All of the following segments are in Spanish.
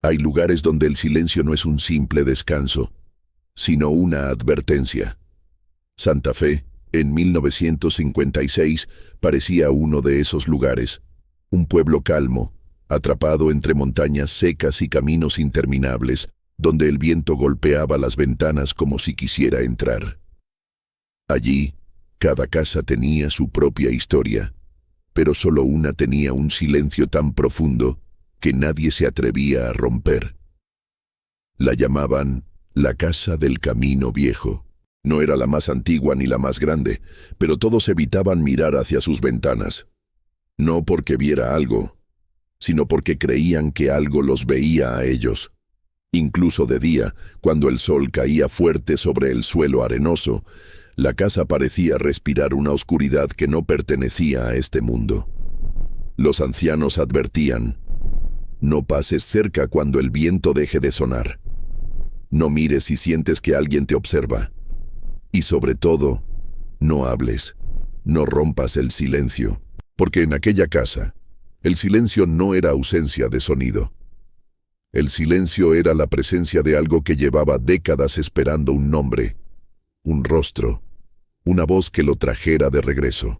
Hay lugares donde el silencio no es un simple descanso, sino una advertencia. Santa Fe, en 1956, parecía uno de esos lugares. Un pueblo calmo, atrapado entre montañas secas y caminos interminables, donde el viento golpeaba las ventanas como si quisiera entrar. Allí, cada casa tenía su propia historia, pero solo una tenía un silencio tan profundo que nadie se atrevía a romper. La llamaban la Casa del Camino Viejo. No era la más antigua ni la más grande, pero todos evitaban mirar hacia sus ventanas. No porque viera algo, sino porque creían que algo los veía a ellos. Incluso de día, cuando el sol caía fuerte sobre el suelo arenoso, la casa parecía respirar una oscuridad que no pertenecía a este mundo. Los ancianos advertían: no pases cerca cuando el viento deje de sonar. No mires si sientes que alguien te observa. Y sobre todo, no hables, no rompas el silencio, porque en aquella casa, el silencio no era ausencia de sonido. El silencio era la presencia de algo que llevaba décadas esperando un nombre, un rostro, una voz que lo trajera de regreso.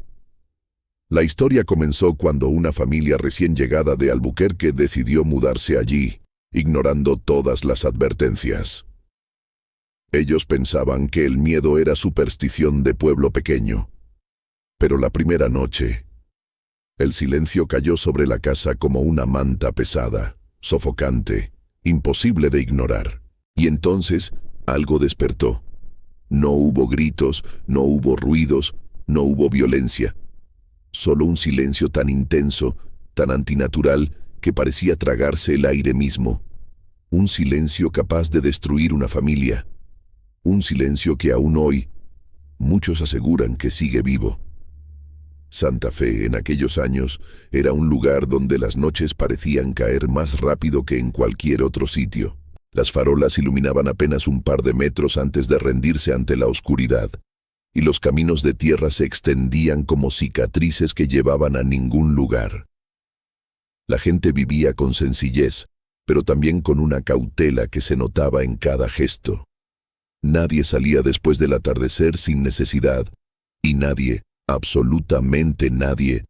La historia comenzó cuando una familia recién llegada de Albuquerque decidió mudarse allí, ignorando todas las advertencias. Ellos pensaban que el miedo era superstición de pueblo pequeño. Pero la primera noche, el silencio cayó sobre la casa como una manta pesada, sofocante, imposible de ignorar. Y entonces algo despertó. No hubo gritos, no hubo ruidos, no hubo violencia. Solo un silencio tan intenso, tan antinatural, que parecía tragarse el aire mismo. Un silencio capaz de destruir una familia. Un silencio que aún hoy, muchos aseguran que sigue vivo. Santa Fe, en aquellos años, era un lugar donde las noches parecían caer más rápido que en cualquier otro sitio. Las farolas iluminaban apenas un par de metros antes de rendirse ante la oscuridad, y los caminos de tierra se extendían como cicatrices que llevaban a ningún lugar. La gente vivía con sencillez, pero también con una cautela que se notaba en cada gesto. Nadie salía después del atardecer sin necesidad, y nadie, absolutamente nadie,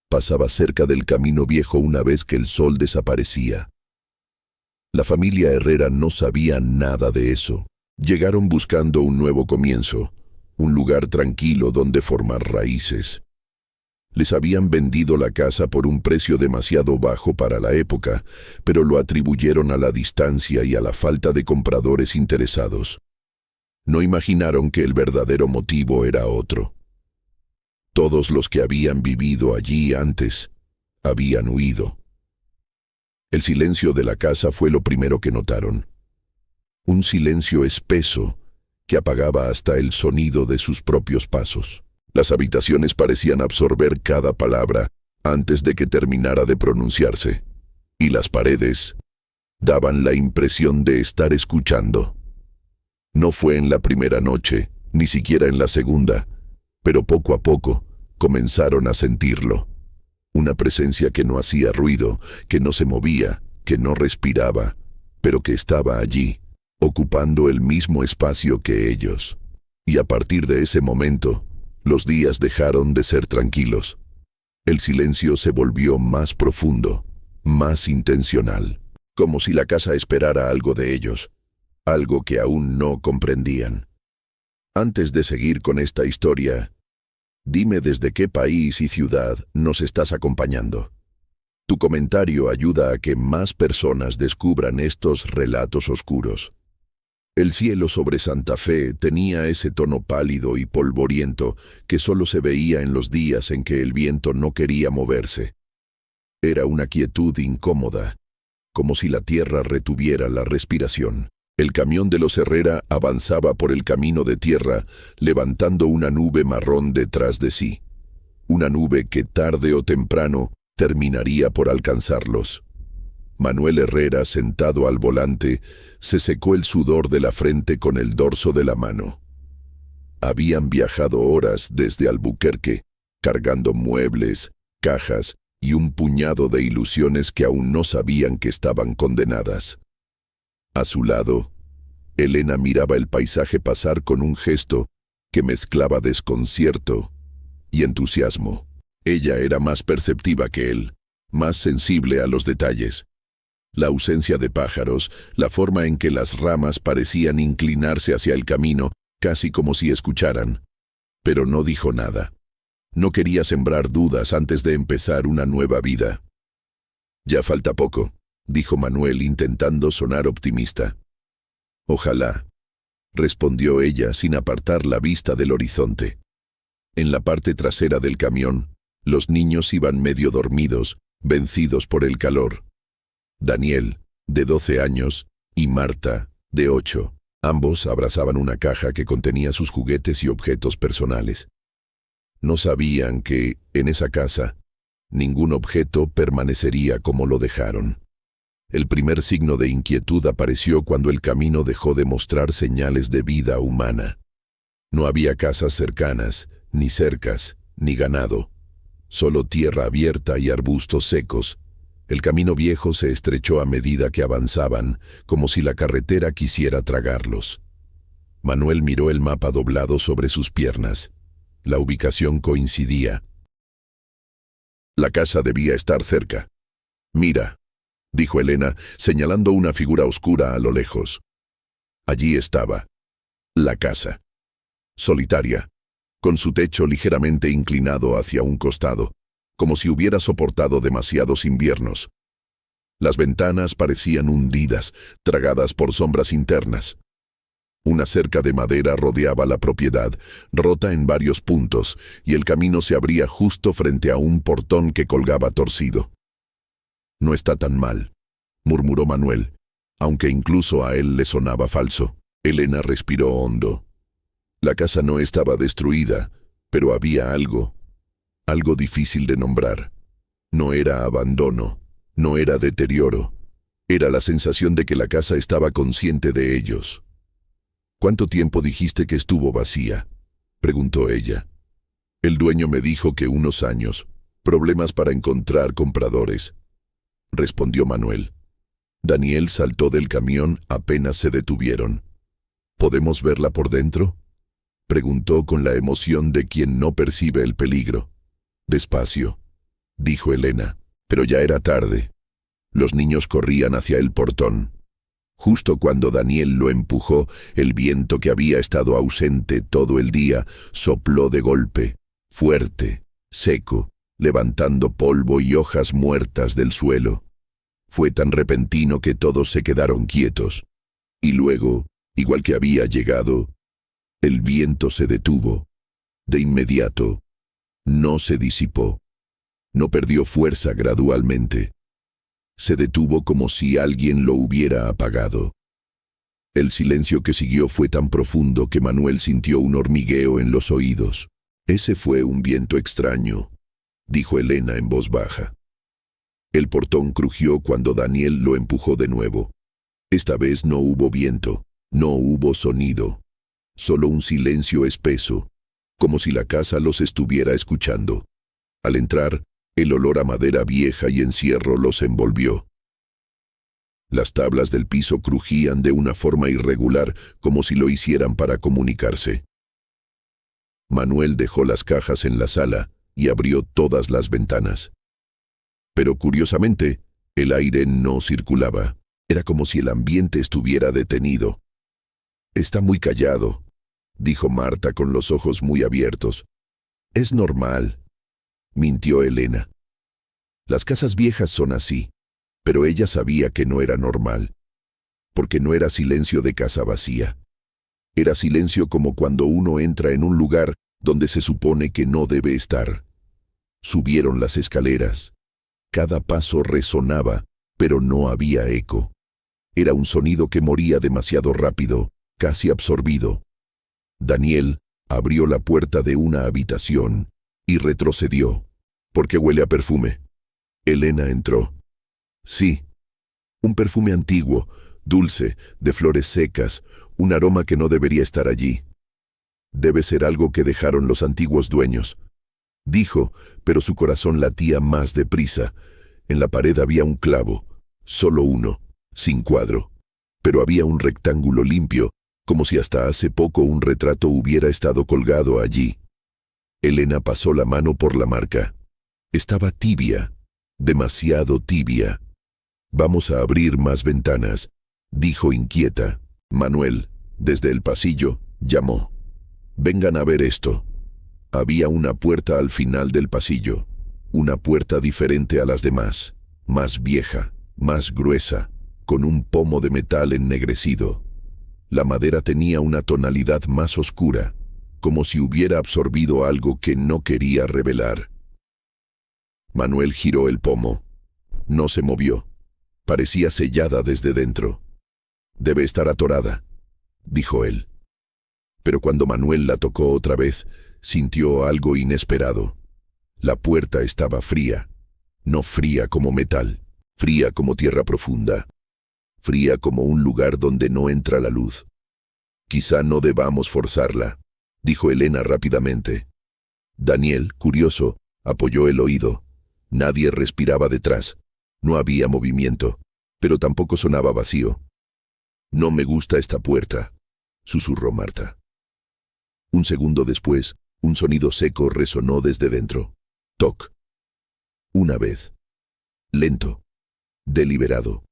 pasaba cerca del camino viejo una vez que el sol desaparecía. La familia Herrera no sabía nada de eso. Llegaron buscando un nuevo comienzo, un lugar tranquilo donde formar raíces. Les habían vendido la casa por un precio demasiado bajo para la época, pero lo atribuyeron a la distancia y a la falta de compradores interesados. No imaginaron que el verdadero motivo era otro. Todos los que habían vivido allí antes habían huido. El silencio de la casa fue lo primero que notaron. Un silencio espeso que apagaba hasta el sonido de sus propios pasos. Las habitaciones parecían absorber cada palabra antes de que terminara de pronunciarse, y las paredes daban la impresión de estar escuchando. No fue en la primera noche, ni siquiera en la segunda, pero poco a poco comenzaron a sentirlo. Una presencia que no hacía ruido, que no se movía, que no respiraba, pero que estaba allí, ocupando el mismo espacio que ellos. Y a partir de ese momento, los días dejaron de ser tranquilos. El silencio se volvió más profundo, más intencional, como si la casa esperara algo de ellos, algo que aún no comprendían. Antes de seguir con esta historia, dime desde qué país y ciudad nos estás acompañando. Tu comentario ayuda a que más personas descubran estos relatos oscuros. El cielo sobre Santa Fe tenía ese tono pálido y polvoriento que solo se veía en los días en que el viento no quería moverse. Era una quietud incómoda, como si la tierra retuviera la respiración. El camión de los Herrera avanzaba por el camino de tierra, levantando una nube marrón detrás de sí. Una nube que tarde o temprano terminaría por alcanzarlos. Manuel Herrera, sentado al volante, se secó el sudor de la frente con el dorso de la mano. Habían viajado horas desde Albuquerque, cargando muebles, cajas y un puñado de ilusiones que aún no sabían que estaban condenadas. A su lado, Elena miraba el paisaje pasar con un gesto que mezclaba desconcierto y entusiasmo. Ella era más perceptiva que él, más sensible a los detalles. La ausencia de pájaros, la forma en que las ramas parecían inclinarse hacia el camino, casi como si escucharan. Pero no dijo nada. No quería sembrar dudas antes de empezar una nueva vida. «Ya falta poco», dijo Manuel intentando sonar optimista. «Ojalá», respondió ella sin apartar la vista del horizonte. En la parte trasera del camión, los niños iban medio dormidos, vencidos por el calor. Daniel, de 12 años, y Marta, de 8. Ambos abrazaban una caja que contenía sus juguetes y objetos personales. No sabían que, en esa casa, ningún objeto permanecería como lo dejaron. El primer signo de inquietud apareció cuando el camino dejó de mostrar señales de vida humana. No había casas cercanas, ni cercas, ni ganado. Solo tierra abierta y arbustos secos. El camino viejo se estrechó a medida que avanzaban, como si la carretera quisiera tragarlos. Manuel miró el mapa doblado sobre sus piernas. La ubicación coincidía. La casa debía estar cerca. «Mira», dijo Elena, señalando una figura oscura a lo lejos. Allí estaba. La casa. Solitaria, con su techo ligeramente inclinado hacia un costado, como si hubiera soportado demasiados inviernos. Las ventanas parecían hundidas, tragadas por sombras internas. Una cerca de madera rodeaba la propiedad, rota en varios puntos, y el camino se abría justo frente a un portón que colgaba torcido. «No está tan mal», murmuró Manuel, aunque incluso a él le sonaba falso. Elena respiró hondo. La casa no estaba destruida, pero había algo difícil de nombrar. No era abandono, no era deterioro. Era la sensación de que la casa estaba consciente de ellos. «¿Cuánto tiempo dijiste que estuvo vacía?», preguntó ella. «El dueño me dijo que unos años. Problemas para encontrar compradores», respondió Manuel. Daniel saltó del camión apenas se detuvieron. «¿Podemos verla por dentro?», preguntó con la emoción de quien no percibe el peligro. «Despacio», dijo Elena, pero ya era tarde. Los niños corrían hacia el portón. Justo cuando Daniel lo empujó, el viento que había estado ausente todo el día sopló de golpe, fuerte, seco, levantando polvo y hojas muertas del suelo. Fue tan repentino que todos se quedaron quietos. Y luego, igual que había llegado, el viento se detuvo. De inmediato, no se disipó. No perdió fuerza gradualmente. Se detuvo como si alguien lo hubiera apagado. El silencio que siguió fue tan profundo que Manuel sintió un hormigueo en los oídos. «Ese fue un viento extraño», dijo Elena en voz baja. El portón crujió cuando Daniel lo empujó de nuevo. Esta vez no hubo viento, no hubo sonido. Solo un silencio espeso, como si la casa los estuviera escuchando. Al entrar, el olor a madera vieja y encierro los envolvió. Las tablas del piso crujían de una forma irregular, como si lo hicieran para comunicarse. Manuel dejó las cajas en la sala y abrió todas las ventanas. Pero curiosamente, el aire no circulaba. Era como si el ambiente estuviera detenido. «Está muy callado», dijo Marta con los ojos muy abiertos. «Es normal», mintió Elena. Las casas viejas son así, pero ella sabía que no era normal, porque no era silencio de casa vacía. Era silencio como cuando uno entra en un lugar donde se supone que no debe estar. Subieron las escaleras. Cada paso resonaba, pero no había eco. Era un sonido que moría demasiado rápido, casi absorbido. Daniel abrió la puerta de una habitación y retrocedió. «¿Por qué huele a perfume?». Elena entró. «Sí, un perfume antiguo, dulce, de flores secas, un aroma que no debería estar allí. Debe ser algo que dejaron los antiguos dueños», dijo, pero su corazón latía más deprisa. En la pared había un clavo, solo uno, sin cuadro. pero había un rectángulo limpio, como si hasta hace poco un retrato hubiera estado colgado allí. Elena pasó la mano por la marca. Estaba tibia, demasiado tibia. «Vamos a abrir más ventanas», dijo inquieta. Manuel, desde el pasillo, llamó. «Vengan a ver esto». Había una puerta al final del pasillo, una puerta diferente a las demás, más vieja, más gruesa, con un pomo de metal ennegrecido. La madera tenía una tonalidad más oscura, como si hubiera absorbido algo que no quería revelar. Manuel giró el pomo. No se movió. Parecía sellada desde dentro. «Debe estar atorada», dijo él. Pero cuando Manuel la tocó otra vez, sintió algo inesperado. La puerta estaba fría, no fría como metal, fría como tierra profunda, fría como un lugar donde no entra la luz. «Quizá no debamos forzarla», dijo Elena rápidamente. Daniel, curioso, apoyó el oído. Nadie respiraba detrás. No había movimiento, pero tampoco sonaba vacío. «No me gusta esta puerta», susurró Marta. Un segundo después, un sonido seco resonó desde dentro. Toc. Una vez. Lento. Deliberado.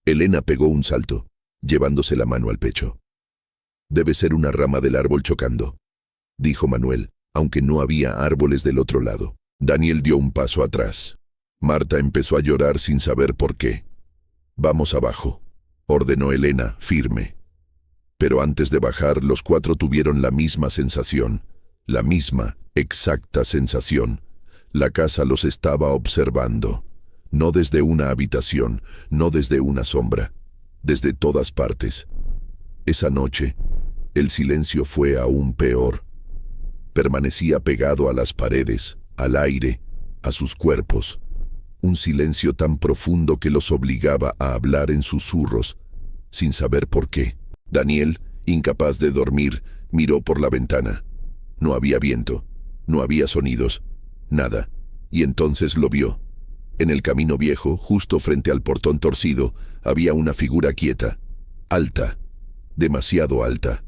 Elena pegó un salto, llevándose la mano al pecho. «Debe ser una rama del árbol chocando», dijo Manuel, aunque no había árboles del otro lado. Daniel dio un paso atrás. Marta empezó a llorar sin saber por qué. «Vamos abajo», ordenó Elena, firme. Pero antes de bajar, los cuatro tuvieron la misma sensación, la misma, exacta sensación. La casa los estaba observando, no desde una habitación, no desde una sombra, desde todas partes. Esa noche, el silencio fue aún peor. Permanecía pegado a las paredes, al aire, a sus cuerpos. Un silencio tan profundo que los obligaba a hablar en susurros, sin saber por qué. Daniel, incapaz de dormir, miró por la ventana. No había viento, no había sonidos, nada. Y entonces lo vio. En el camino viejo, justo frente al portón torcido, había una figura quieta, alta, demasiado alta,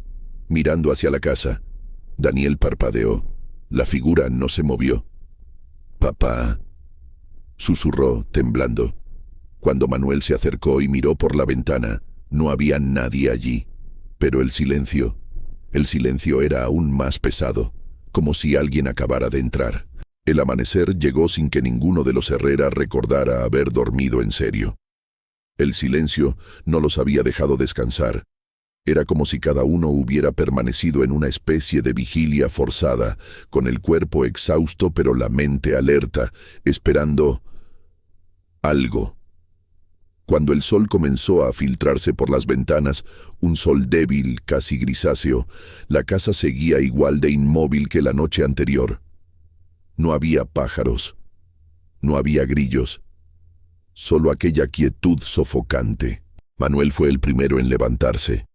mirando hacia la casa. Daniel parpadeó. La figura no se movió. «Papá», susurró, temblando. Cuando Manuel se acercó y miró por la ventana, no había nadie allí. Pero el silencio era aún más pesado, como si alguien acabara de entrar. El amanecer llegó sin que ninguno de los Herrera recordara haber dormido en serio. El silencio no los había dejado descansar. Era como si cada uno hubiera permanecido en una especie de vigilia forzada, con el cuerpo exhausto pero la mente alerta, esperando algo. Cuando el sol comenzó a filtrarse por las ventanas, un sol débil, casi grisáceo, la casa seguía igual de inmóvil que la noche anterior. No había pájaros, no había grillos, solo aquella quietud sofocante. Manuel fue el primero en levantarse.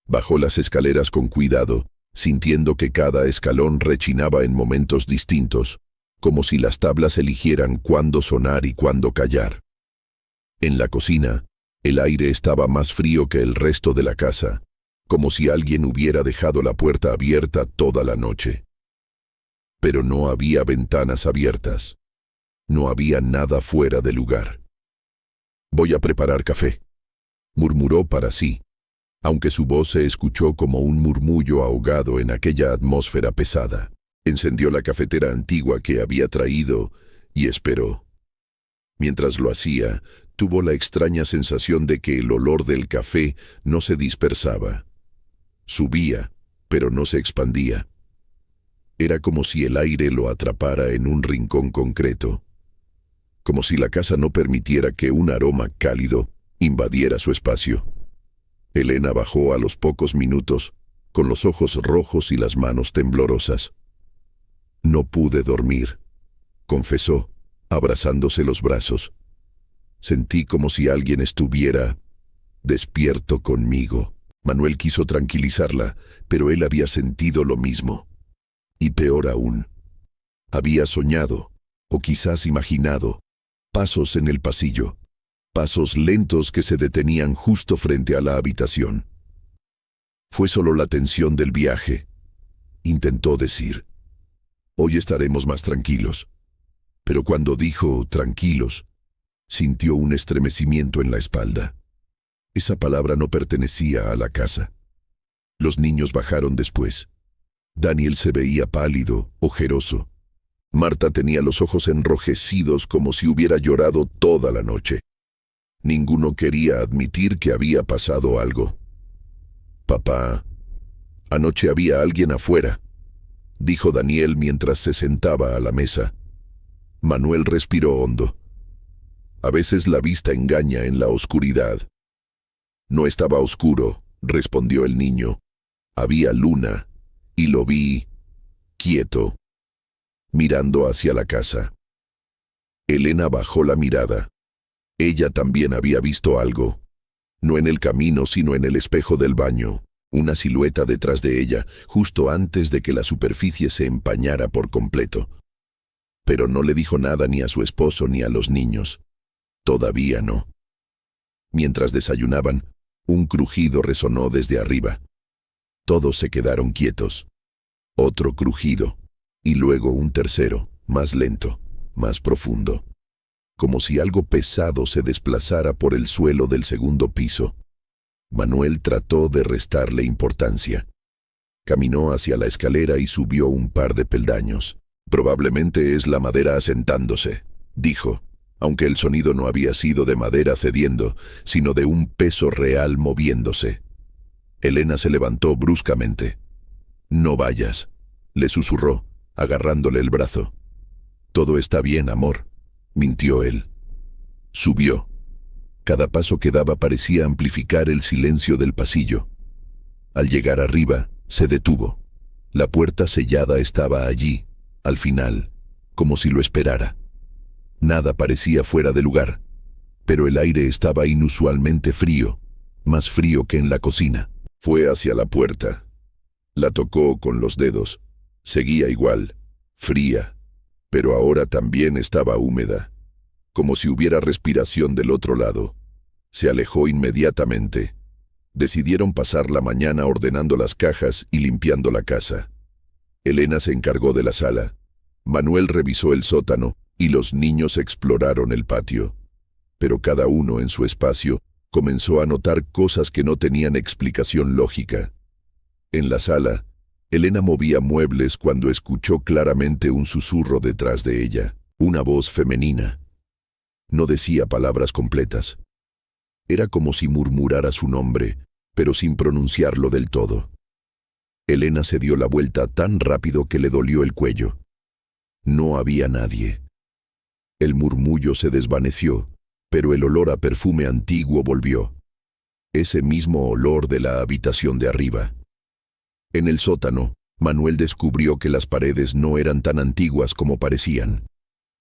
Bajó las escaleras con cuidado, sintiendo que cada escalón rechinaba en momentos distintos, como si las tablas eligieran cuándo sonar y cuándo callar. En la cocina, el aire estaba más frío que el resto de la casa, como si alguien hubiera dejado la puerta abierta toda la noche. Pero no había ventanas abiertas. No había nada fuera de lugar. «Voy a preparar café», murmuró para sí, aunque su voz se escuchó como un murmullo ahogado en aquella atmósfera pesada. Encendió la cafetera antigua que había traído y esperó. Mientras lo hacía, tuvo la extraña sensación de que el olor del café no se dispersaba. Subía, pero no se expandía. Era como si el aire lo atrapara en un rincón concreto, como si la casa no permitiera que un aroma cálido invadiera su espacio. Elena bajó a los pocos minutos, con los ojos rojos y las manos temblorosas. «No pude dormir», confesó, abrazándose los brazos. «Sentí como si alguien estuviera despierto conmigo». Manuel quiso tranquilizarla, pero él había sentido lo mismo. Y peor aún, había soñado, o quizás imaginado, pasos en el pasillo, pasos lentos que se detenían justo frente a la habitación. Fue solo la tensión del viaje. Intentó decir: «Hoy estaremos más tranquilos». Pero cuando dijo «tranquilos», sintió un estremecimiento en la espalda. Esa palabra no pertenecía a la casa. Los niños bajaron después. Daniel se veía pálido, ojeroso. Marta tenía los ojos enrojecidos como si hubiera llorado toda la noche. Ninguno quería admitir que había pasado algo. «Papá, anoche había alguien afuera», dijo Daniel mientras se sentaba a la mesa. Manuel respiró hondo. A veces la vista engaña en la oscuridad. «No estaba oscuro», respondió el niño. «Había luna, y lo vi quieto, mirando hacia la casa». Elena bajó la mirada. Ella también había visto algo. No en el camino, sino en el espejo del baño. Una silueta detrás de ella, justo antes de que la superficie se empañara por completo. Pero no le dijo nada ni a su esposo ni a los niños. Todavía no. Mientras desayunaban, un crujido resonó desde arriba. Todos se quedaron quietos. Otro crujido, y luego un tercero, más lento, más profundo. Como si algo pesado se desplazara por el suelo del segundo piso. Manuel trató de restarle importancia. Caminó hacia la escalera y subió un par de peldaños. «Probablemente es la madera asentándose», dijo, aunque el sonido no había sido de madera cediendo, sino de un peso real moviéndose. Elena se levantó bruscamente. «No vayas», le susurró, agarrándole el brazo. «Todo está bien, amor», mintió él. Subió. Cada paso que daba parecía amplificar el silencio del pasillo. Al llegar arriba, se detuvo. La puerta sellada estaba allí, al final, como si lo esperara. Nada parecía fuera de lugar, pero el aire estaba inusualmente frío, más frío que en la cocina. Fue hacia la puerta. La tocó con los dedos. Seguía igual, fría, pero ahora también estaba húmeda, como si hubiera respiración del otro lado. Se alejó inmediatamente. Decidieron pasar la mañana ordenando las cajas y limpiando la casa. Elena se encargó de la sala. Manuel revisó el sótano y los niños exploraron el patio. Pero cada uno en su espacio comenzó a notar cosas que no tenían explicación lógica. En la sala, Elena movía muebles cuando escuchó claramente un susurro detrás de ella, una voz femenina. No decía palabras completas. Era como si murmurara su nombre, pero sin pronunciarlo del todo. Elena se dio la vuelta tan rápido que le dolió el cuello. No había nadie. El murmullo se desvaneció, pero el olor a perfume antiguo volvió. Ese mismo olor de la habitación de arriba. En el sótano, Manuel descubrió que las paredes no eran tan antiguas como parecían.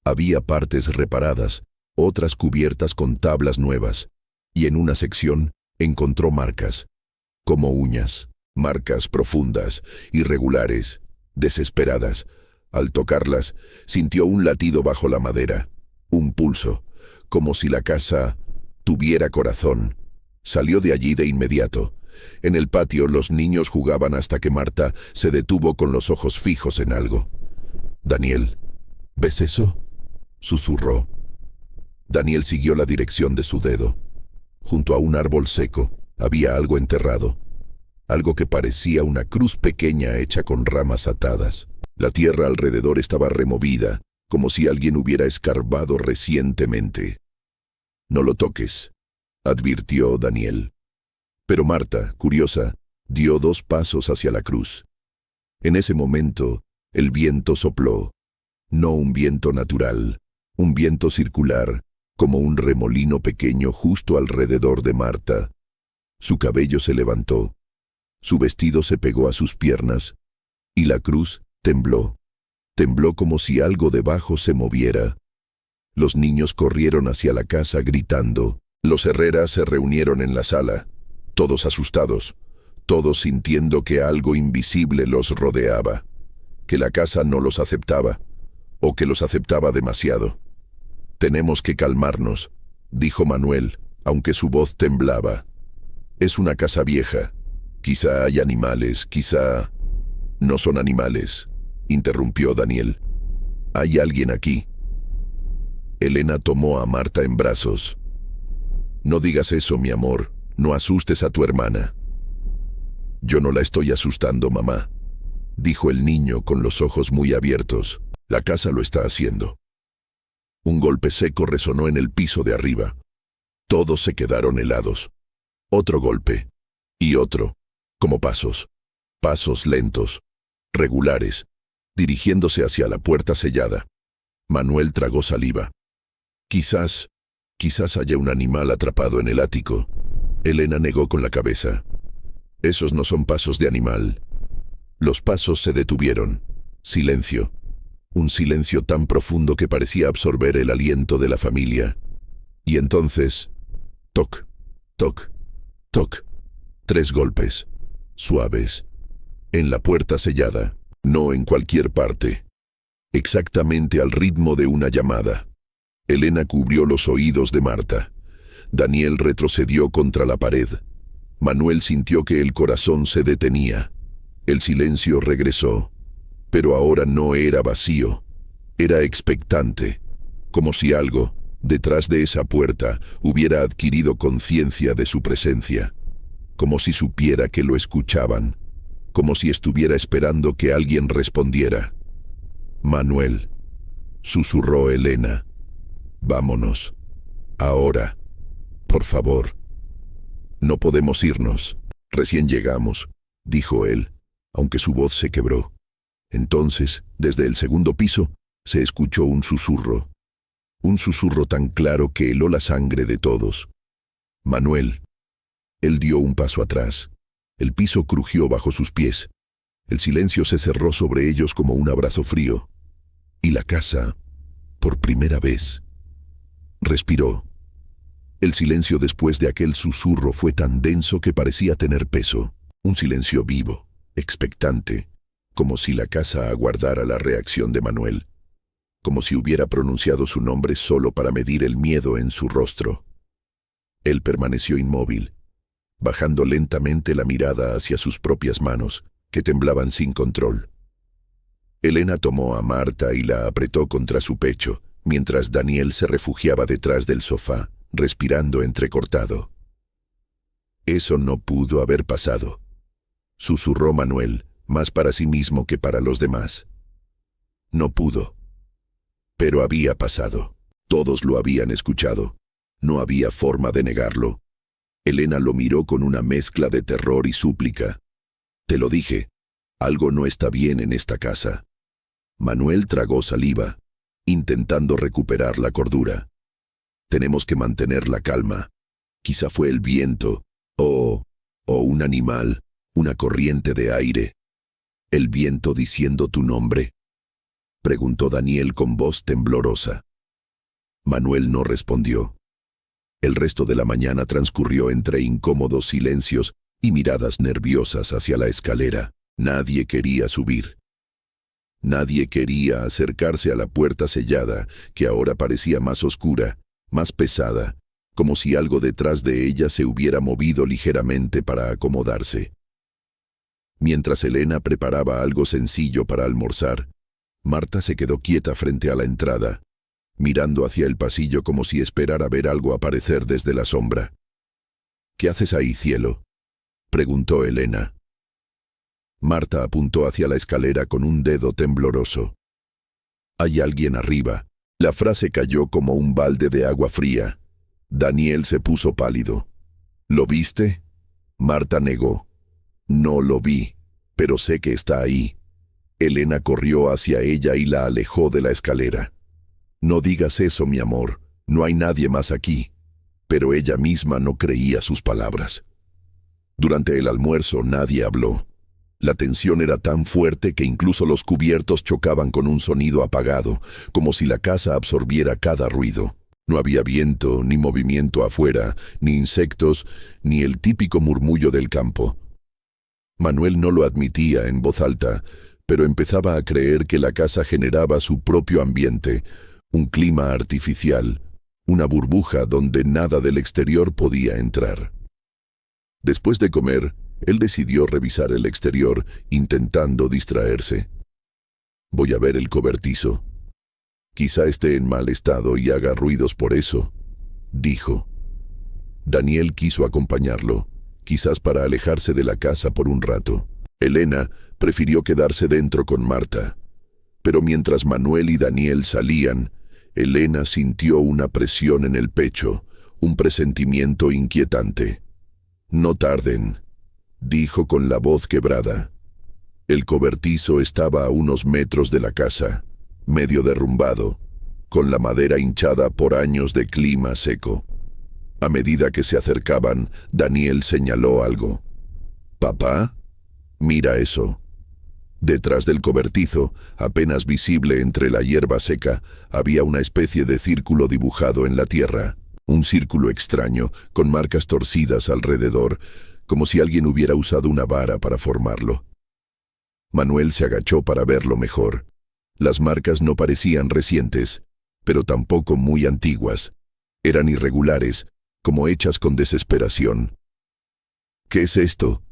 Había partes reparadas, otras cubiertas con tablas nuevas, y en una sección encontró marcas, como uñas, marcas profundas, irregulares, desesperadas. Al tocarlas, sintió un latido bajo la madera, un pulso, como si la casa tuviera corazón. Salió de allí de inmediato. En el patio los niños jugaban hasta que Marta se detuvo con los ojos fijos en algo. «Daniel, ¿ves eso?», susurró. Daniel siguió la dirección de su dedo. Junto a un árbol seco había algo enterrado, algo que parecía una cruz pequeña hecha con ramas atadas. La tierra alrededor estaba removida, como si alguien hubiera escarbado recientemente. «No lo toques», advirtió Daniel. Pero Marta, curiosa, dio 2 pasos hacia la cruz. En ese momento, el viento sopló. No un viento natural, un viento circular, como un remolino pequeño justo alrededor de Marta. Su cabello se levantó, su vestido se pegó a sus piernas, y la cruz tembló. Tembló como si algo debajo se moviera. Los niños corrieron hacia la casa gritando. Los Herrera se reunieron en la sala, todos asustados, todos sintiendo que algo invisible los rodeaba, que la casa no los aceptaba, o que los aceptaba demasiado. «Tenemos que calmarnos», dijo Manuel, aunque su voz temblaba. Es una casa vieja. Quizá hay animales, quizá... No son animales, interrumpió Daniel. Hay alguien aquí. Elena tomó a Marta en brazos. No digas eso, mi amor. No asustes a tu hermana. Yo no la estoy asustando, mamá, dijo el niño con los ojos muy abiertos. La casa lo está haciendo. Un golpe seco resonó en el piso de arriba. Todos se quedaron helados. Otro golpe. Y otro. Como pasos. Pasos lentos. Regulares. Dirigiéndose hacia la puerta sellada. Manuel tragó saliva. Quizás haya un animal atrapado en el ático. Elena negó con la cabeza. Esos no son pasos de animal. Los pasos se detuvieron. Silencio. Un silencio tan profundo que parecía absorber el aliento de la familia. Y entonces... Toc, toc, toc. 3 golpes. Suaves. En la puerta sellada. No en cualquier parte. Exactamente al ritmo de una llamada. Elena cubrió los oídos de Marta. Daniel retrocedió contra la pared. Manuel sintió que el corazón se detenía. El silencio regresó. Pero ahora no era vacío. Era expectante. Como si algo, detrás de esa puerta, hubiera adquirido conciencia de su presencia. Como si supiera que lo escuchaban. Como si estuviera esperando que alguien respondiera. Manuel, susurró Elena. Vámonos. Ahora. Por favor. No podemos irnos. Recién llegamos, dijo él, aunque su voz se quebró. Entonces, desde el segundo piso, se escuchó un susurro. Un susurro tan claro que heló la sangre de todos. Manuel. Él dio un paso atrás. El piso crujió bajo sus pies. El silencio se cerró sobre ellos como un abrazo frío. Y la casa, por primera vez, respiró. El silencio después de aquel susurro fue tan denso que parecía tener peso. Un silencio vivo, expectante, como si la casa aguardara la reacción de Manuel. Como si hubiera pronunciado su nombre solo para medir el miedo en su rostro. Él permaneció inmóvil, bajando lentamente la mirada hacia sus propias manos, que temblaban sin control. Elena tomó a Marta y la apretó contra su pecho, mientras Daniel se refugiaba detrás del sofá, respirando entrecortado. Eso no pudo haber pasado, susurró Manuel, más para sí mismo que para los demás. No pudo. Pero había pasado. Todos lo habían escuchado. No había forma de negarlo. Elena lo miró con una mezcla de terror y súplica. Te lo dije, algo no está bien en esta casa. Manuel tragó saliva, intentando recuperar la cordura. Tenemos que mantener la calma. Quizá fue el viento, o un animal, una corriente de aire. ¿El viento diciendo tu nombre?, preguntó Daniel con voz temblorosa. Manuel no respondió. El resto de la mañana transcurrió entre incómodos silencios y miradas nerviosas hacia la escalera. Nadie quería subir. Nadie quería acercarse a la puerta sellada, que ahora parecía más oscura, más pesada, como si algo detrás de ella se hubiera movido ligeramente para acomodarse. Mientras Elena preparaba algo sencillo para almorzar, Marta se quedó quieta frente a la entrada, mirando hacia el pasillo como si esperara ver algo aparecer desde la sombra. ¿Qué haces ahí, cielo?, preguntó Elena. Marta apuntó hacia la escalera con un dedo tembloroso. Hay alguien arriba. La frase cayó como un balde de agua fría. Daniel se puso pálido. ¿Lo viste? Marta negó. No lo vi, pero sé que está ahí. Elena corrió hacia ella y la alejó de la escalera. No digas eso, mi amor, no hay nadie más aquí. Pero ella misma no creía sus palabras. Durante el almuerzo nadie habló. La tensión era tan fuerte que incluso los cubiertos chocaban con un sonido apagado, como si la casa absorbiera cada ruido. No había viento, ni movimiento afuera, ni insectos, ni el típico murmullo del campo. Manuel no lo admitía en voz alta, pero empezaba a creer que la casa generaba su propio ambiente, un clima artificial, una burbuja donde nada del exterior podía entrar. Después de comer, él decidió revisar el exterior, intentando distraerse. Voy a ver el cobertizo. Quizá esté en mal estado y haga ruidos por eso, dijo. Daniel quiso acompañarlo, quizás para alejarse de la casa por un rato. Elena prefirió quedarse dentro con Marta. Pero mientras Manuel y Daniel salían, Elena sintió una presión en el pecho, un presentimiento inquietante. «No tarden», dijo con la voz quebrada. El cobertizo estaba a unos metros de la casa, medio derrumbado, con la madera hinchada por años de clima seco. A medida que se acercaban, Daniel señaló algo. «¿Papá? Mira eso». Detrás del cobertizo, apenas visible entre la hierba seca, había una especie de círculo dibujado en la tierra. Un círculo extraño, con marcas torcidas alrededor, como si alguien hubiera usado una vara para formarlo. Manuel se agachó para verlo mejor. Las marcas no parecían recientes, pero tampoco muy antiguas. Eran irregulares, como hechas con desesperación. «¿Qué es esto?»,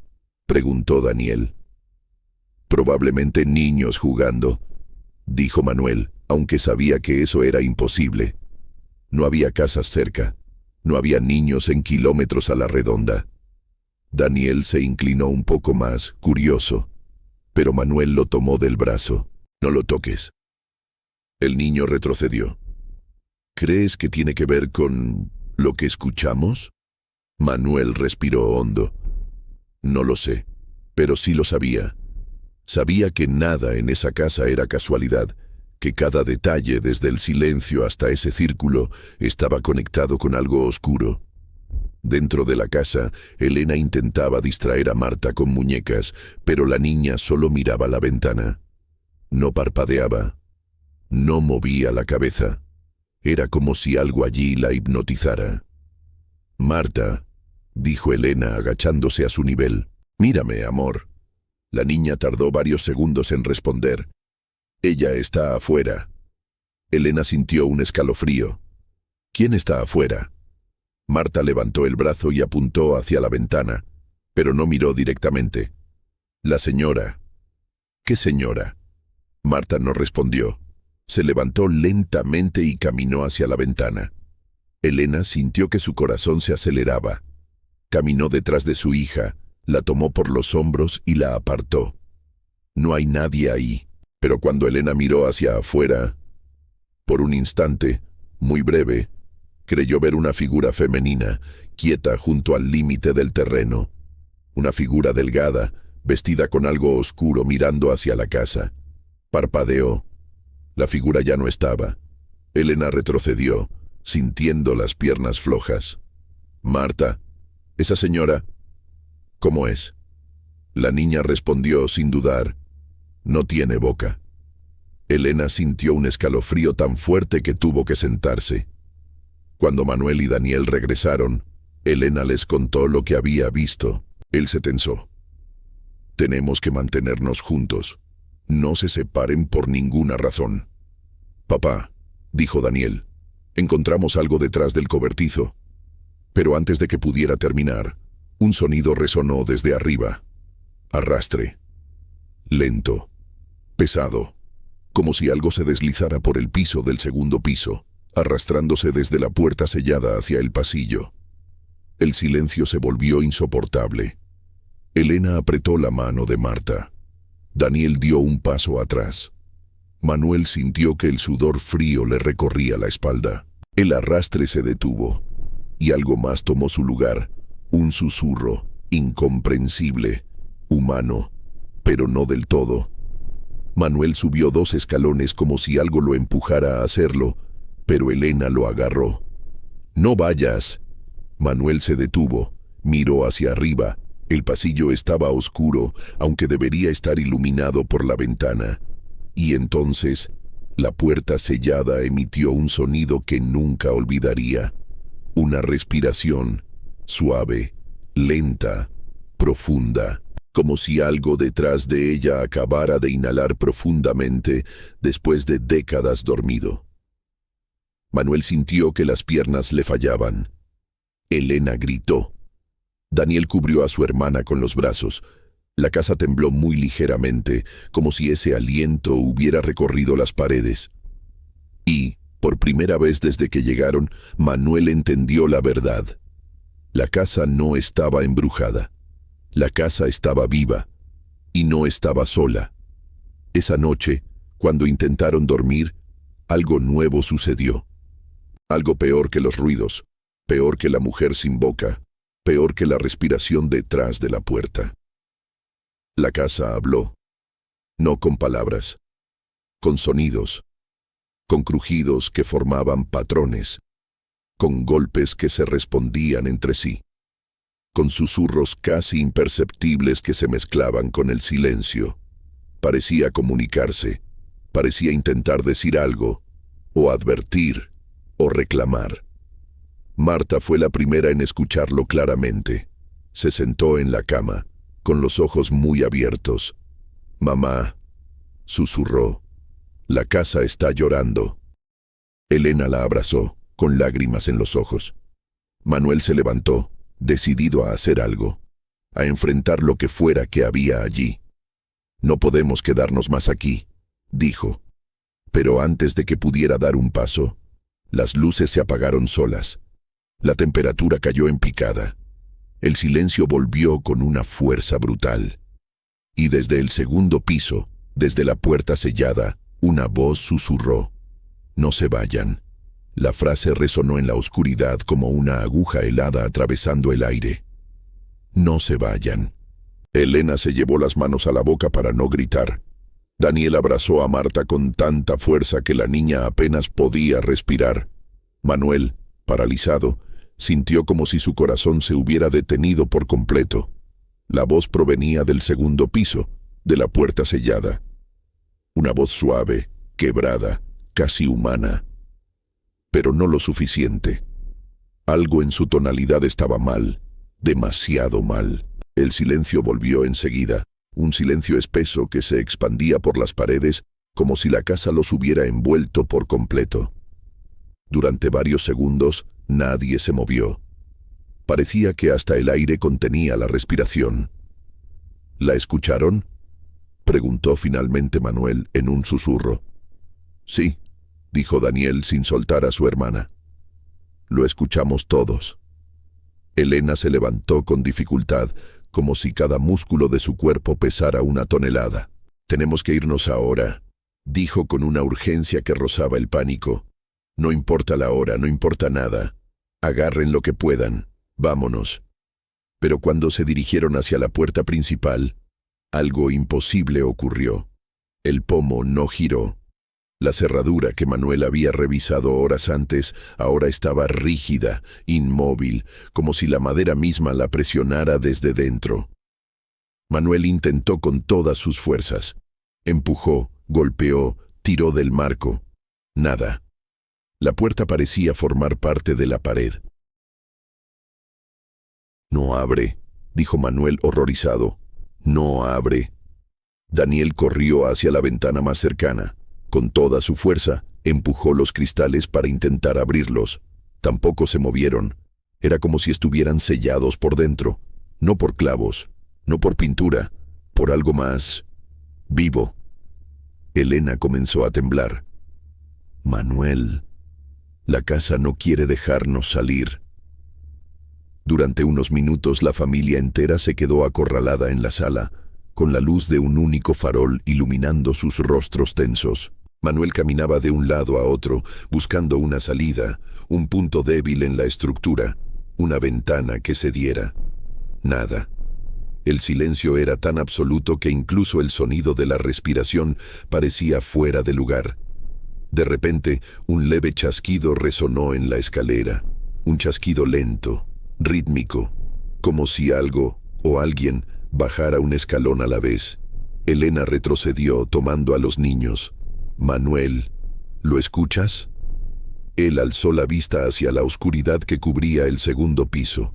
preguntó Daniel. «Probablemente niños jugando», dijo Manuel, aunque sabía que eso era imposible. No había casas cerca, no había niños en kilómetros a la redonda. Daniel se inclinó un poco más, curioso, pero Manuel lo tomó del brazo. «No lo toques». El niño retrocedió. «¿Crees que tiene que ver con lo que escuchamos?». Manuel respiró hondo. «No lo sé, pero sí lo sabía. Sabía que nada en esa casa era casualidad, que cada detalle, desde el silencio hasta ese círculo, estaba conectado con algo oscuro». Dentro de la casa, Elena intentaba distraer a Marta con muñecas, pero la niña solo miraba la ventana. No parpadeaba. No movía la cabeza. Era como si algo allí la hipnotizara. «Marta», dijo Elena agachándose a su nivel. «Mírame, amor». La niña tardó varios segundos en responder. «Ella está afuera». Elena sintió un escalofrío. «¿Quién está afuera?». Marta levantó el brazo y apuntó hacia la ventana, pero no miró directamente. «La señora». «¿Qué señora?». Marta no respondió. Se levantó lentamente y caminó hacia la ventana. Elena sintió que su corazón se aceleraba. Caminó detrás de su hija, la tomó por los hombros y la apartó. No hay nadie ahí, pero cuando Elena miró hacia afuera, por un instante, muy breve, creyó ver una figura femenina, quieta junto al límite del terreno. Una figura delgada, vestida con algo oscuro mirando hacia la casa. Parpadeó. La figura ya no estaba. Elena retrocedió, sintiendo las piernas flojas. «Marta, esa señora, ¿cómo es?». La niña respondió sin dudar. «No tiene boca». Elena sintió un escalofrío tan fuerte que tuvo que sentarse. Cuando Manuel y Daniel regresaron, Elena les contó lo que había visto. Él se tensó. «Tenemos que mantenernos juntos. No se separen por ninguna razón». «Papá», dijo Daniel, «encontramos algo detrás del cobertizo». Pero antes de que pudiera terminar, un sonido resonó desde arriba. Arrastre. Lento. Pesado. Como si algo se deslizara por el piso del segundo piso, arrastrándose desde la puerta sellada hacia el pasillo. El silencio se volvió insoportable. Elena apretó la mano de Marta. Daniel dio un paso atrás. Manuel sintió que el sudor frío le recorría la espalda. El arrastre se detuvo, y algo más tomó su lugar, un susurro, incomprensible, humano, pero no del todo. Manuel subió 2 escalones como si algo lo empujara a hacerlo, pero Elena lo agarró. «No vayas». Manuel se detuvo, miró hacia arriba. El pasillo estaba oscuro, aunque debería estar iluminado por la ventana. Y entonces, la puerta sellada emitió un sonido que nunca olvidaría. Una respiración, suave, lenta, profunda, como si algo detrás de ella acabara de inhalar profundamente después de décadas dormido. Manuel sintió que las piernas le fallaban. Elena gritó. Daniel cubrió a su hermana con los brazos. La casa tembló muy ligeramente, como si ese aliento hubiera recorrido las paredes. Y, por primera vez desde que llegaron, Manuel entendió la verdad. La casa no estaba embrujada. La casa estaba viva. Y no estaba sola. Esa noche, cuando intentaron dormir, algo nuevo sucedió. Algo peor que los ruidos, peor que la mujer sin boca, peor que la respiración detrás de la puerta. La casa habló, no con palabras, con sonidos, con crujidos que formaban patrones, con golpes que se respondían entre sí, con susurros casi imperceptibles que se mezclaban con el silencio. Parecía comunicarse, parecía intentar decir algo, o advertir, o reclamar. Marta fue la primera en escucharlo claramente. Se sentó en la cama, con los ojos muy abiertos. «Mamá», susurró, «la casa está llorando». Elena la abrazó, con lágrimas en los ojos. Manuel se levantó, decidido a hacer algo, a enfrentar lo que fuera que había allí. «No podemos quedarnos más aquí», dijo. Pero antes de que pudiera dar un paso, las luces se apagaron solas. La temperatura cayó en picada. El silencio volvió con una fuerza brutal. Y desde el segundo piso, desde la puerta sellada, una voz susurró: «No se vayan». La frase resonó en la oscuridad como una aguja helada atravesando el aire. «No se vayan». Elena se llevó las manos a la boca para no gritar. Daniel abrazó a Marta con tanta fuerza que la niña apenas podía respirar. Manuel, paralizado, sintió como si su corazón se hubiera detenido por completo. La voz provenía del segundo piso, de la puerta sellada. Una voz suave, quebrada, casi humana. Pero no lo suficiente. Algo en su tonalidad estaba mal, demasiado mal. El silencio volvió enseguida, un silencio espeso que se expandía por las paredes como si la casa los hubiera envuelto por completo. Durante varios segundos, nadie se movió. Parecía que hasta el aire contenía la respiración. «¿La escucharon?», preguntó finalmente Manuel en un susurro. «Sí», dijo Daniel sin soltar a su hermana. «Lo escuchamos todos». Elena se levantó con dificultad, como si cada músculo de su cuerpo pesara una tonelada. «Tenemos que irnos ahora», dijo con una urgencia que rozaba el pánico. «No importa la hora, no importa nada. Agarren lo que puedan. Vámonos». Pero cuando se dirigieron hacia la puerta principal, algo imposible ocurrió. El pomo no giró. La cerradura que Manuel había revisado horas antes ahora estaba rígida, inmóvil, como si la madera misma la presionara desde dentro. Manuel intentó con todas sus fuerzas. Empujó, golpeó, tiró del marco. Nada. La puerta parecía formar parte de la pared. «No abre», dijo Manuel horrorizado. «No abre». Daniel corrió hacia la ventana más cercana. Con toda su fuerza, empujó los cristales para intentar abrirlos. Tampoco se movieron. Era como si estuvieran sellados por dentro. No por clavos, no por pintura, por algo más vivo. Elena comenzó a temblar. «Manuel, la casa no quiere dejarnos salir». Durante unos minutos la familia entera se quedó acorralada en la sala, con la luz de un único farol iluminando sus rostros tensos. Manuel caminaba de un lado a otro, buscando una salida, un punto débil en la estructura, una ventana que cediera. Nada. El silencio era tan absoluto que incluso el sonido de la respiración parecía fuera de lugar. De repente, un leve chasquido resonó en la escalera, un chasquido lento, rítmico, como si algo o alguien bajara un escalón a la vez. Elena retrocedió tomando a los niños. «Manuel, ¿lo escuchas?». Él alzó la vista hacia la oscuridad que cubría el segundo piso.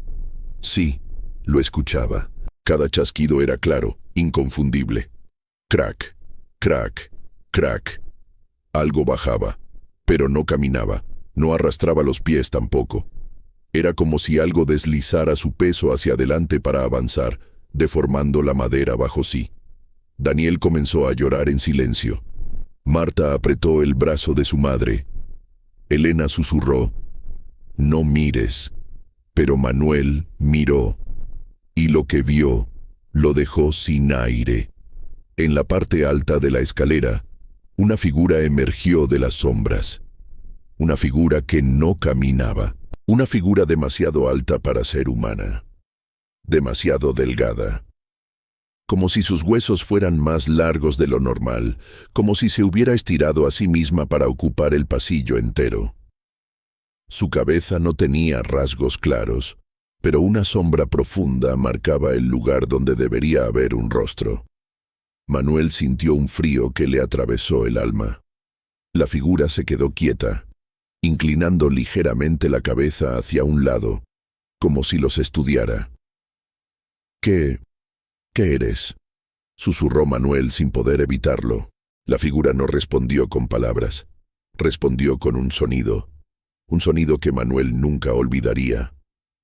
Sí, lo escuchaba. Cada chasquido era claro, inconfundible. Crack, crack, crack. Algo bajaba, pero no caminaba. No arrastraba los pies tampoco. Era como si algo deslizara su peso hacia adelante para avanzar, deformando la madera bajo sí. Daniel comenzó a llorar en silencio. Marta apretó el brazo de su madre. Elena susurró: «No mires». Pero Manuel miró, y lo que vio lo dejó sin aire. En la parte alta de la escalera, una figura emergió de las sombras. Una figura que no caminaba. Una figura demasiado alta para ser humana. Demasiado delgada. Como si sus huesos fueran más largos de lo normal, como si se hubiera estirado a sí misma para ocupar el pasillo entero. Su cabeza no tenía rasgos claros, pero una sombra profunda marcaba el lugar donde debería haber un rostro. Manuel sintió un frío que le atravesó el alma. La figura se quedó quieta, inclinando ligeramente la cabeza hacia un lado, como si los estudiara. ¿Qué eres?», susurró Manuel sin poder evitarlo. La figura no respondió con palabras. Respondió con un sonido que Manuel nunca olvidaría.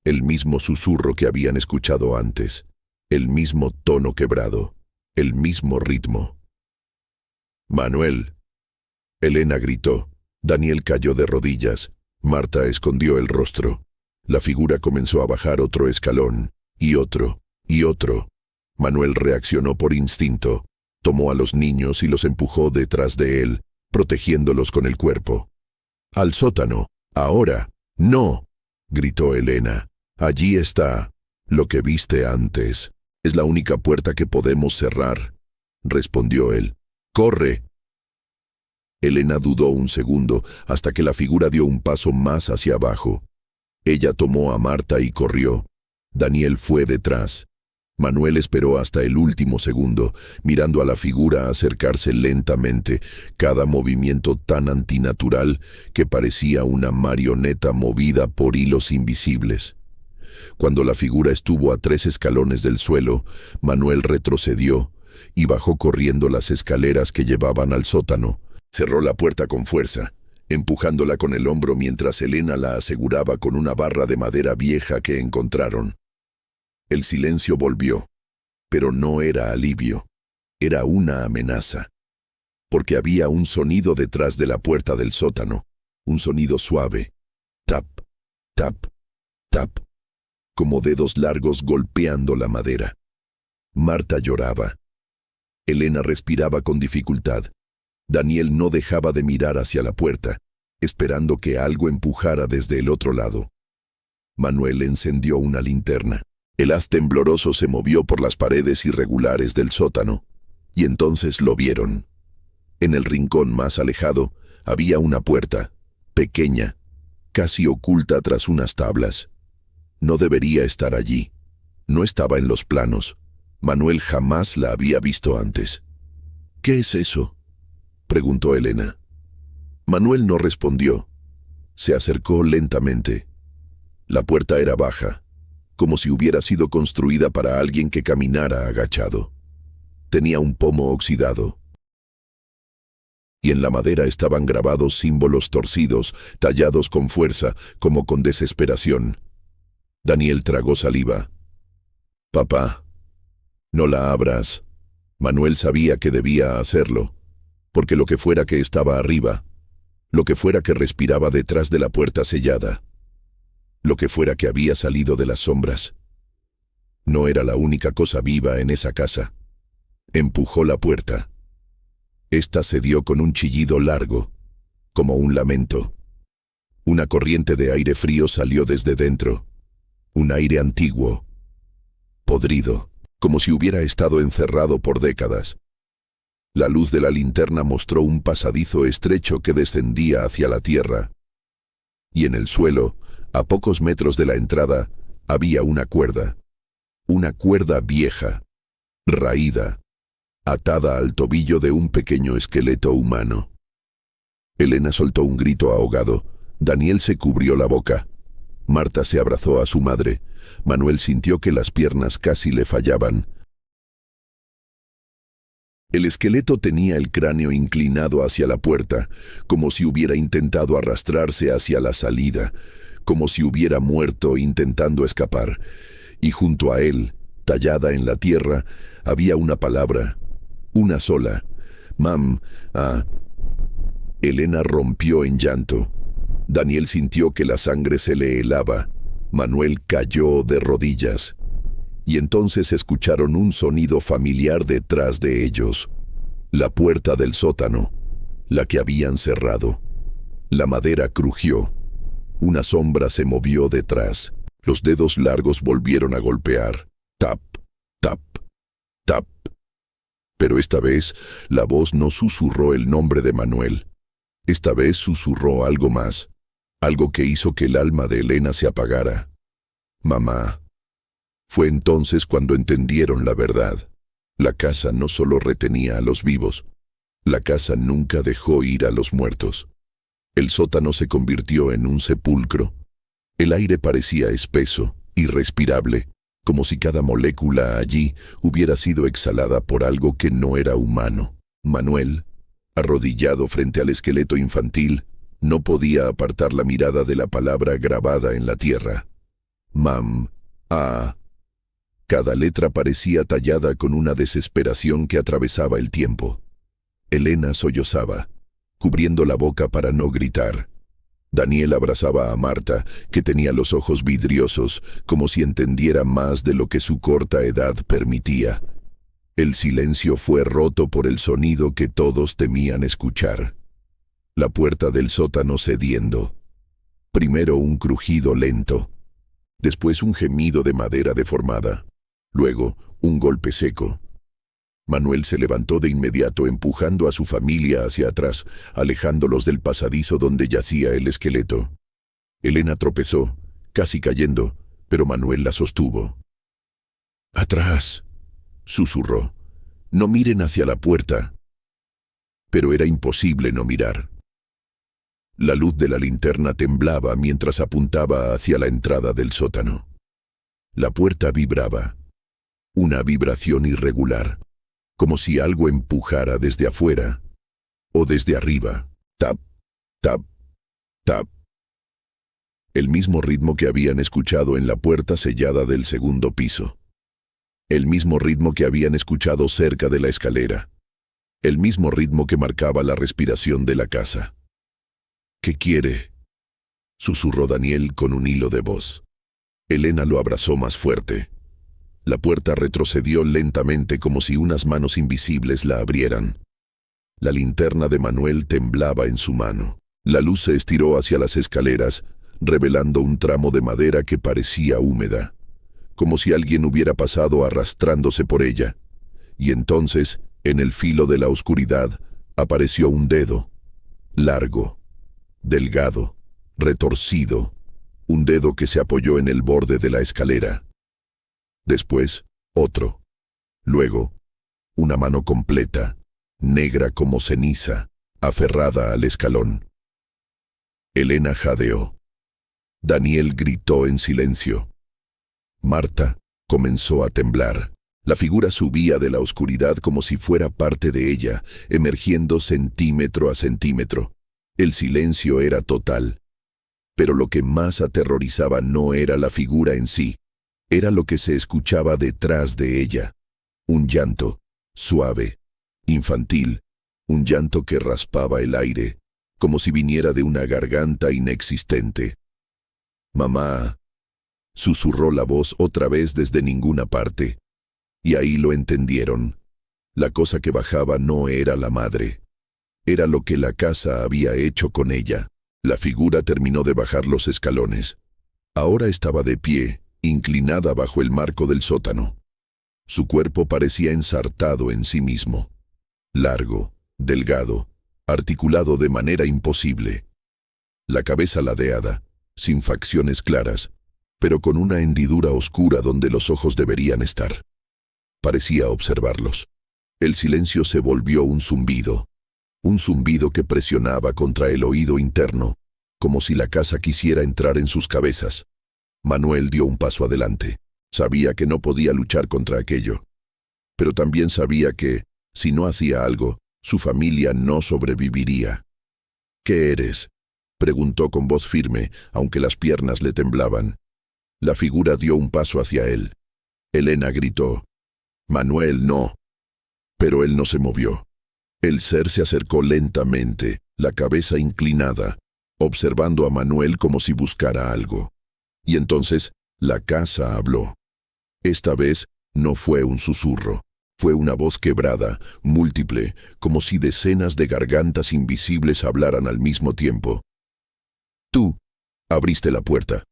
El mismo susurro que habían escuchado antes, el mismo tono quebrado, el mismo ritmo. «Manuel», Elena gritó. Daniel cayó de rodillas. Marta escondió el rostro. La figura comenzó a bajar otro escalón, y otro, y otro. Manuel reaccionó por instinto. Tomó a los niños y los empujó detrás de él, protegiéndolos con el cuerpo. «Al sótano, ahora». «No», gritó Elena. «Allí está. Lo que viste antes. Es la única puerta que podemos cerrar», respondió él. «Corre». Elena dudó un segundo hasta que la figura dio un paso más hacia abajo. Ella tomó a Marta y corrió. Daniel fue detrás. Manuel esperó hasta el último segundo, mirando a la figura acercarse lentamente, cada movimiento tan antinatural que parecía una marioneta movida por hilos invisibles. Cuando la figura estuvo a 3 escalones del suelo, Manuel retrocedió y bajó corriendo las escaleras que llevaban al sótano. Cerró la puerta con fuerza, empujándola con el hombro mientras Elena la aseguraba con una barra de madera vieja que encontraron. El silencio volvió, pero no era alivio, era una amenaza, porque había un sonido detrás de la puerta del sótano, un sonido suave, tap, tap, tap, como dedos largos golpeando la madera. Marta lloraba. Elena respiraba con dificultad. Daniel no dejaba de mirar hacia la puerta, esperando que algo empujara desde el otro lado. Manuel encendió una linterna. El haz tembloroso se movió por las paredes irregulares del sótano, y entonces lo vieron. En el rincón más alejado había una puerta, pequeña, casi oculta tras unas tablas. No debería estar allí. No estaba en los planos. Manuel jamás la había visto antes. «¿Qué es eso?», preguntó Elena. Manuel no respondió. Se acercó lentamente. La puerta era baja, como si hubiera sido construida para alguien que caminara agachado. Tenía un pomo oxidado, y en la madera estaban grabados símbolos torcidos, tallados con fuerza, como con desesperación. Daniel tragó saliva. «Papá, no la abras». Manuel sabía que debía hacerlo, porque lo que fuera que estaba arriba, lo que fuera que respiraba detrás de la puerta sellada, lo que fuera que había salido de las sombras, no era la única cosa viva en esa casa. Empujó la puerta. Esta se dio con un chillido largo, como un lamento. Una corriente de aire frío salió desde dentro, un aire antiguo, podrido, como si hubiera estado encerrado por décadas. La luz de la linterna mostró un pasadizo estrecho que descendía hacia la tierra. Y en el suelo, a pocos metros de la entrada, había una cuerda vieja, raída, atada al tobillo de un pequeño esqueleto humano. Elena soltó un grito ahogado. Daniel se cubrió la boca. Marta se abrazó a su madre. Manuel sintió que las piernas casi le fallaban. El esqueleto tenía el cráneo inclinado hacia la puerta, como si hubiera intentado arrastrarse hacia la salida, como si hubiera muerto intentando escapar. Y junto a él, tallada en la tierra, había una palabra, una sola: Mam, ah. Elena rompió en llanto. Daniel sintió que la sangre se le helaba. Manuel cayó de rodillas. Y entonces escucharon un sonido familiar detrás de ellos. La puerta del sótano, la que habían cerrado. La madera crujió. Una sombra se movió detrás. Los dedos largos volvieron a golpear. Tap, tap, tap. Pero esta vez la voz no susurró el nombre de Manuel. Esta vez susurró algo más, algo que hizo que el alma de Elena se apagara. Mamá. Fue entonces cuando entendieron la verdad. La casa no solo retenía a los vivos, la casa nunca dejó ir a los muertos. El sótano se convirtió en un sepulcro. El aire parecía espeso, irrespirable, como si cada molécula allí hubiera sido exhalada por algo que no era humano. Manuel, arrodillado frente al esqueleto infantil, no podía apartar la mirada de la palabra grabada en la tierra. Mam, ah. Cada letra parecía tallada con una desesperación que atravesaba el tiempo. Elena sollozaba, cubriendo la boca para no gritar. Daniel abrazaba a Marta, que tenía los ojos vidriosos, como si entendiera más de lo que su corta edad permitía. El silencio fue roto por el sonido que todos temían escuchar. La puerta del sótano cediendo. Primero un crujido lento, después un gemido de madera deformada, luego un golpe seco. Manuel se levantó de inmediato empujando a su familia hacia atrás, alejándolos del pasadizo donde yacía el esqueleto. Elena tropezó, casi cayendo, pero Manuel la sostuvo. «Atrás», susurró. «No miren hacia la puerta». Pero era imposible no mirar. La luz de la linterna temblaba mientras apuntaba hacia la entrada del sótano. La puerta vibraba. Una vibración irregular, como si algo empujara desde afuera o desde arriba. Tap, tap, tap. El mismo ritmo que habían escuchado en la puerta sellada del segundo piso. El mismo ritmo que habían escuchado cerca de la escalera. El mismo ritmo que marcaba la respiración de la casa. «¿Qué quiere?», susurró Daniel con un hilo de voz. Elena lo abrazó más fuerte. La puerta retrocedió lentamente como si unas manos invisibles la abrieran. La linterna de Manuel temblaba en su mano. La luz se estiró hacia las escaleras, revelando un tramo de madera que parecía húmeda, como si alguien hubiera pasado arrastrándose por ella. Y entonces, en el filo de la oscuridad, apareció un dedo, largo, delgado, retorcido, un dedo que se apoyó en el borde de la escalera. Después, otro. Luego, una mano completa, negra como ceniza, aferrada al escalón. Elena jadeó. Daniel gritó en silencio. Marta comenzó a temblar. La figura subía de la oscuridad como si fuera parte de ella, emergiendo centímetro a centímetro. El silencio era total. Pero lo que más aterrorizaba no era la figura en sí, era lo que se escuchaba detrás de ella. Un llanto, suave, infantil, un llanto que raspaba el aire, como si viniera de una garganta inexistente. «Mamá», susurró la voz otra vez desde ninguna parte. Y ahí lo entendieron. La cosa que bajaba no era la madre. Era lo que la casa había hecho con ella. La figura terminó de bajar los escalones. Ahora estaba de pie, inclinada bajo el marco del sótano. Su cuerpo parecía ensartado en sí mismo. Largo, delgado, articulado de manera imposible. La cabeza ladeada, sin facciones claras, pero con una hendidura oscura donde los ojos deberían estar. Parecía observarlos. El silencio se volvió un zumbido que presionaba contra el oído interno, como si la casa quisiera entrar en sus cabezas. Manuel dio un paso adelante. Sabía que no podía luchar contra aquello. Pero también sabía que, Si no hacía algo, su familia no sobreviviría. ¿Qué eres?, preguntó con voz firme, aunque las piernas le temblaban. La figura dio un paso hacia él. Elena gritó: «Manuel, no». Pero él no se movió. El ser se acercó lentamente, la cabeza inclinada, observando a Manuel como si buscara algo. Y entonces, la casa habló. Esta vez no fue un susurro. Fue una voz quebrada, múltiple, como si decenas de gargantas invisibles hablaran al mismo tiempo. «Tú abriste la puerta».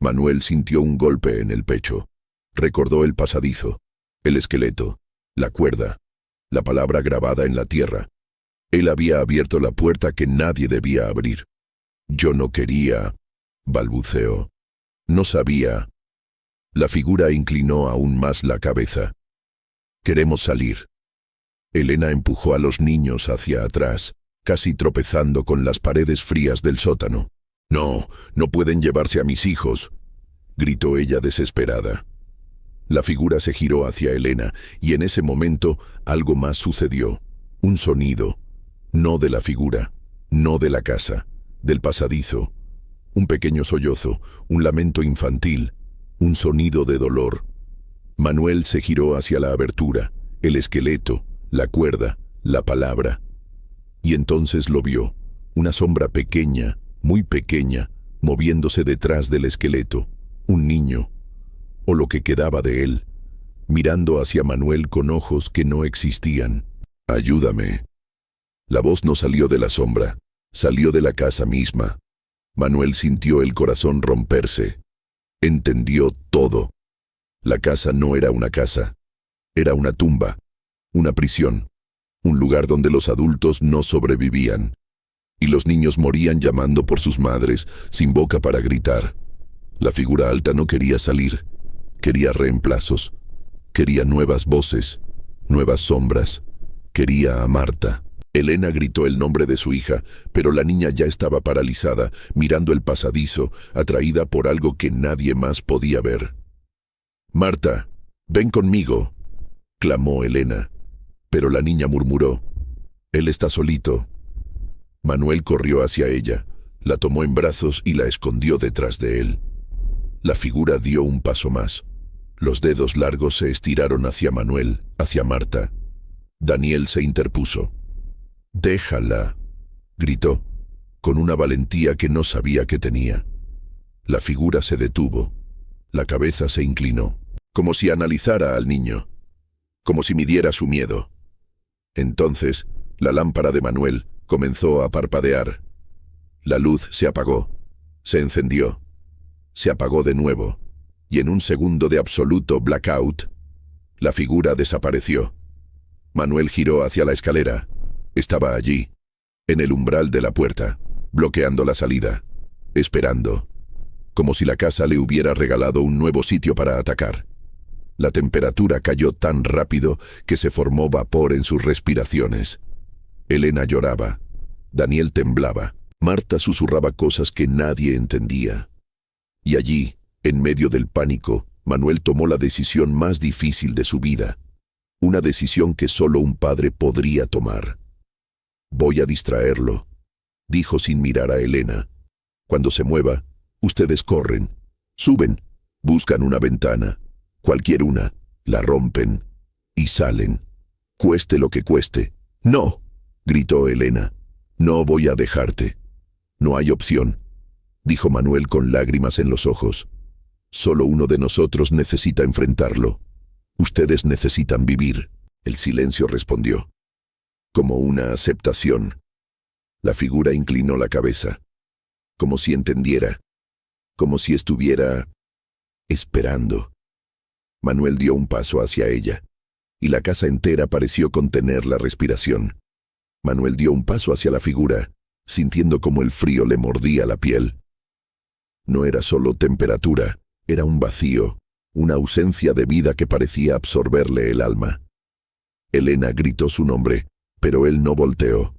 Manuel sintió un golpe en el pecho. Recordó el pasadizo, el esqueleto, la cuerda, la palabra grabada en la tierra. Él había abierto la puerta que nadie debía abrir. «Yo no quería», balbuceó. «No sabía». La figura inclinó aún más la cabeza. «Queremos salir». Elena empujó a los niños hacia atrás, casi tropezando con las paredes frías del sótano. «No, no pueden llevarse a mis hijos», gritó ella desesperada. La figura se giró hacia Elena, y en ese momento algo más sucedió. Un sonido, no de la figura, no de la casa, del pasadizo. Un pequeño sollozo, un lamento infantil, un sonido de dolor. Manuel se giró hacia la abertura, el esqueleto, la cuerda, la palabra. Y entonces lo vio, una sombra pequeña, muy pequeña, moviéndose detrás del esqueleto. Un niño, o lo que quedaba de él, mirando hacia Manuel con ojos que no existían. «Ayúdame». La voz no salió de la sombra, salió de la casa misma. Manuel sintió el corazón romperse. Entendió todo. La casa no era una casa, era una tumba, una prisión, un lugar donde los adultos no sobrevivían, y los niños morían llamando por sus madres, sin boca para gritar. La figura alta no quería salir, quería reemplazos, quería nuevas voces, nuevas sombras, quería a Marta. Elena gritó el nombre de su hija, pero la niña ya estaba paralizada, mirando el pasadizo, atraída por algo que nadie más podía ver. «Marta, ven conmigo», clamó Elena, pero la niña murmuró: «Él está solito». Manuel corrió hacia ella, la tomó en brazos y la escondió detrás de él. La figura dio un paso más. Los dedos largos se estiraron hacia Manuel, hacia Marta. Daniel se interpuso. «Déjala», gritó, con una valentía que no sabía que tenía. La figura se detuvo. La cabeza se inclinó, como si analizara al niño, como si midiera su miedo. Entonces, la lámpara de Manuel comenzó a parpadear. La luz se apagó, se encendió, se apagó de nuevo, y en un segundo de absoluto blackout, la figura desapareció. Manuel giró hacia la escalera. Estaba allí, en el umbral de la puerta, bloqueando la salida, esperando, como si la casa le hubiera regalado un nuevo sitio para atacar. La temperatura cayó tan rápido que se formó vapor en sus respiraciones. Elena lloraba. Daniel temblaba. Marta susurraba cosas que nadie entendía. Y allí, en medio del pánico, Manuel tomó la decisión más difícil de su vida. Una decisión que solo un padre podría tomar. «Voy a distraerlo», dijo sin mirar a Elena. «Cuando se mueva, ustedes corren, suben, buscan una ventana, cualquier una, la rompen y salen, cueste lo que cueste». «No», gritó Elena, «no voy a dejarte». «No hay opción», dijo Manuel con lágrimas en los ojos. «Solo uno de nosotros necesita enfrentarlo. Ustedes necesitan vivir». El silencio respondió, como una aceptación. La figura inclinó la cabeza, como si entendiera, como si estuviera esperando. Manuel dio un paso hacia ella, y la casa entera pareció contener la respiración. Manuel dio un paso hacia la figura, sintiendo como el frío le mordía la piel. No era solo temperatura, era un vacío, una ausencia de vida que parecía absorberle el alma. Elena gritó su nombre, pero él no volteó.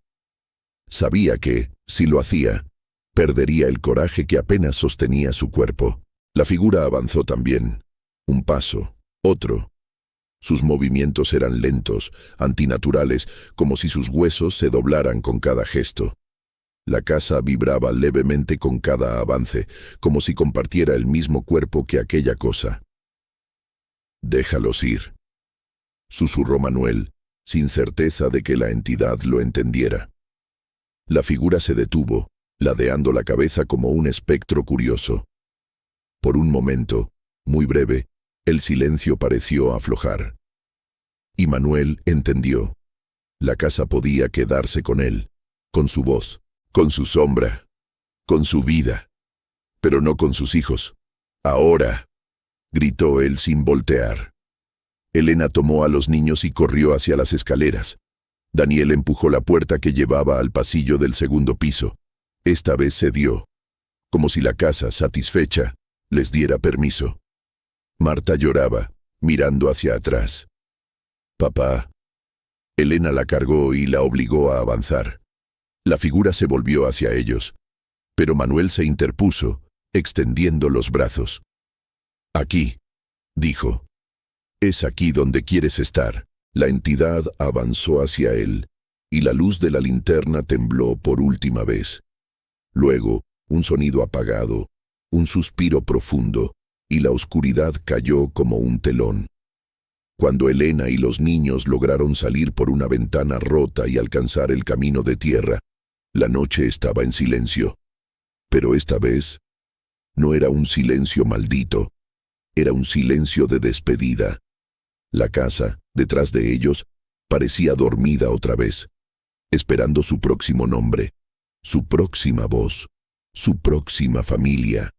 Sabía que, si lo hacía, perdería el coraje que apenas sostenía su cuerpo. La figura avanzó también. Un paso, otro. Sus movimientos eran lentos, antinaturales, como si sus huesos se doblaran con cada gesto. La casa vibraba levemente con cada avance, como si compartiera el mismo cuerpo que aquella cosa. «Déjalos ir», susurró Manuel, sin certeza de que la entidad lo entendiera. La figura se detuvo, ladeando la cabeza como un espectro curioso. Por un momento, muy breve, el silencio pareció aflojar. Y Manuel entendió. La casa podía quedarse con él, con su voz, con su sombra, con su vida, pero no con sus hijos. «Ahora», gritó él sin voltear. Elena tomó a los niños y corrió hacia las escaleras. Daniel empujó la puerta que llevaba al pasillo del segundo piso. Esta vez cedió, como si la casa, satisfecha, les diera permiso. Marta lloraba, mirando hacia atrás. «Papá». Elena la cargó y la obligó a avanzar. La figura se volvió hacia ellos, pero Manuel se interpuso, extendiendo los brazos. «Aquí», dijo. «Es aquí donde quieres estar». La entidad avanzó hacia él, y la luz de la linterna tembló por última vez. Luego, un sonido apagado, un suspiro profundo, y la oscuridad cayó como un telón. Cuando Elena y los niños lograron salir por una ventana rota y alcanzar el camino de tierra, la noche estaba en silencio. Pero esta vez, no era un silencio maldito, era un silencio de despedida. La casa, detrás de ellos, parecía dormida otra vez, esperando su próximo nombre, su próxima voz, su próxima familia.